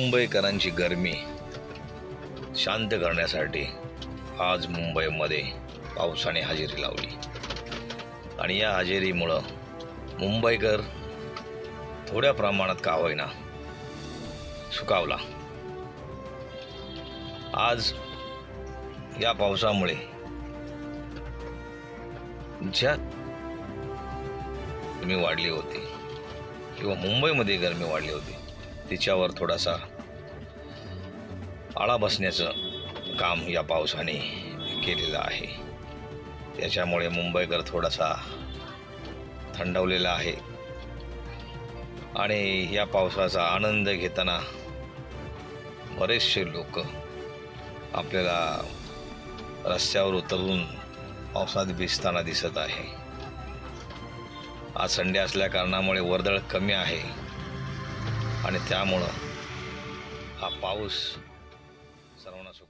मुंबईकरांची गरमी शांत करण्यासाठी आज मुंबईमध्ये पावसाने हजेरी लावली आणि या हजेरीमुळं मुंबईकर थोड्या प्रमाणात का होईना सुकावला। आज या पावसामुळे ज्या गरमी वाढली होती किंवा मुंबईमध्ये गरमी वाढली होती तिच्यावर थोडासा आळा बसण्याचं काम या पावसाने केलेलं आहे। त्याच्यामुळे मुंबईकर थोडासा थंडावलेला आहे आणि या पावसाचा आनंद घेताना बरेचसे लोक आपल्याला रस्त्यावर उतरून पावसात भिजताना दिसत आहे। आज संडे असल्या कारणामुळे वर्दळ कमी आहे आणि त्यामुळं हा पाऊस सर्वांना सुख